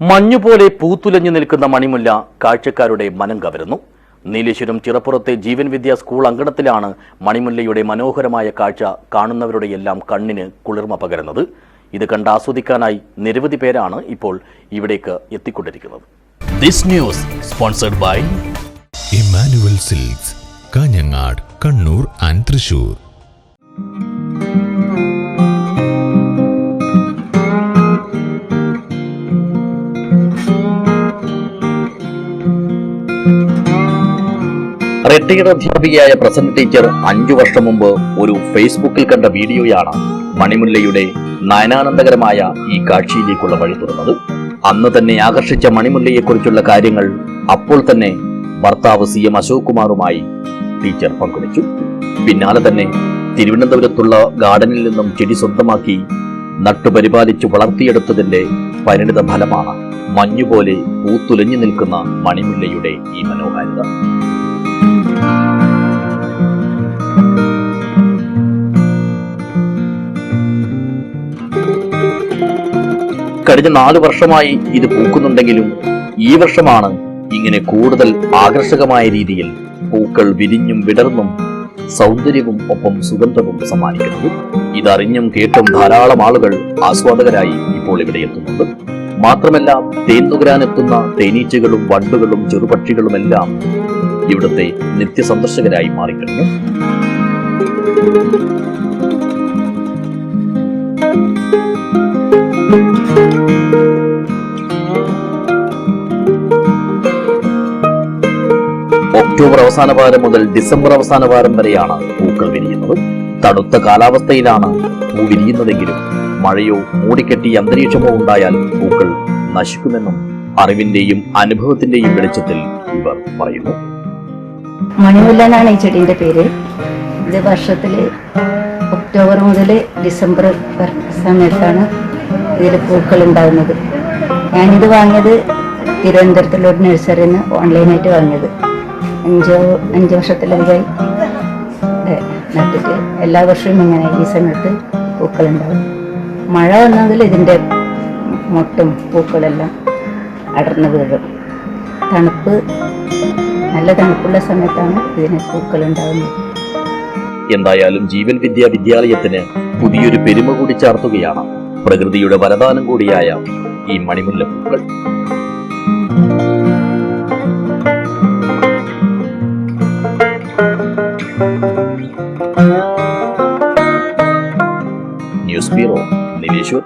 മഞ്ഞുപോലെ പൂത്തുലഞ്ഞു നിൽക്കുന്ന മണിമുല്ല കാഴ്ചക്കാരുടെ മനം കവരുന്നു. നീലേശ്വരം ചിറപ്പുറത്തെ ജീവൻ വിദ്യാ സ്കൂൾ അങ്കണത്തിലാണ് മണിമുല്ലയുടെ മനോഹരമായ കാഴ്ച കാണുന്നവരുടെയെല്ലാം കണ്ണിന് കുളിർമ പകരുന്നത്. ഇത് കണ്ട് ആസ്വദിക്കാനായി നിരവധി പേരാണ് ഇപ്പോൾ ഇവിടേക്ക് എത്തിക്കൊണ്ടിരിക്കുന്നത്. This news sponsored by Emmanuel Silks, Kanhangad, Kannur and Thrissur. Retired അധ്യാപികയായ പ്രസന്ന ടീച്ചർ 5 വർഷം മുമ്പ് ഒരു ഫേസ്ബുക്കിൽ കണ്ട വീഡിയോയാണ് മണിമുല്ലയുടെ നയനാനന്ദകരമായ ഈ കാഴ്ചയിലേക്കുള്ള വഴി തുറന്നത്. അന്ന് തന്നെ ആകർഷിച്ച മണിമുല്ലയെക്കുറിച്ചുള്ള കാര്യങ്ങൾ അപ്പോൾ തന്നെ ഭർത്താവ് CM അശോക് കുമാറുമായി ടീച്ചർ പങ്കുവച്ചു. പിന്നാലെ തന്നെ തിരുവനന്തപുരത്തുള്ള ഗാർഡനിൽ നിന്നും ചെടി സ്വന്തമാക്കി നട്ടുപരിപാലിച്ചു വളർത്തിയെടുത്തതിന്റെ പരിണിത ഫലമാണ് മഞ്ഞുപോലെ പൂത്തുലഞ്ഞു നിൽക്കുന്ന മണിമുല്ലയുടെ ഈ മനോഹാരിത. കഴിഞ്ഞ 4 വർഷമായി ഇത് പൂക്കുന്നുണ്ടെങ്കിലും ഈ വർഷമാണ് ഇങ്ങനെ കൂടുതൽ ആകർഷകമായ രീതിയിൽ പൂക്കൾ വിരിഞ്ഞും വിടർന്നും സൗന്ദര്യവും ഒപ്പം സുഗന്ധവും സമ്മാനിക്കുന്നത്. ഇതറിഞ്ഞും കേട്ടും ധാരാളം ആളുകൾ ആസ്വാദകരായി ഇപ്പോൾ ഇവിടെ എത്തുന്നുണ്ട്. മാത്രമല്ല, തേൻ നുകരാനെത്തുന്ന തേനീച്ചകളും വണ്ടുകളും ചെറുപക്ഷികളുമെല്ലാം ഇവിടുത്തെ നിത്യസന്ദർശകരായി മാറിക്കഴിഞ്ഞു. ഒക്ടോബർ അവസാന വാരം മുതൽ ഡിസംബർ അവസാന വാരം വരെയാണ് പൂക്കൾ വിരിയുന്നത്. തണുത്ത കാലാവസ്ഥയിലാണ് പൂ വിരിയുന്നതെങ്കിലും മഴയോ മൂടിക്കെട്ടിയ അന്തരീക്ഷമോ ഉണ്ടായാൽ പൂക്കൾ നശിക്കുമെന്നും അറിവിന്റെയും അനുഭവത്തിന്റെയും വെളിച്ചത്തിൽ ഇവർ പറയുന്നു. മണിമുല്ല എന്നാണ് ഈ ചെടീൻ്റെ പേര്. ഇത് വർഷത്തില് ഒക്ടോബർ മുതൽ ഡിസംബർ സമയത്താണ് ഇതിൽ പൂക്കൾ ഉണ്ടാകുന്നത്. ഞാനിത് വാങ്ങിയത് തിരുവനന്തപുരത്തുള്ള ഒരു നഴ്സറിയിൽ നിന്ന് ഓൺലൈനായിട്ട് വാങ്ങിയത്. 5 വർഷത്തിലധികമായി നട്ടിട്ട് എല്ലാ വർഷവും ഇങ്ങനെ ഈ സമയത്ത് പൂക്കളുണ്ടാകും. മഴ വന്നെങ്കിൽ ഇതിൻ്റെ മൊട്ടും പൂക്കളെല്ലാം അടർന്നു വീഴും. നല്ല തണുപ്പുള്ള സമയത്താണ് ഇതിന് പൂക്കൾ ഉണ്ടാകുന്നത്. എന്തായാലും ജീവൻ വിദ്യാ വിദ്യാലയത്തിന് പുതിയൊരു പെരുമ കൂടി ചാർത്തുകയാണ് പ്രകൃതിയുടെ വരദാനം കൂടിയായ ഈ മണിമുല്ല പൂക്കൾ. News bureau, Nileshwaram.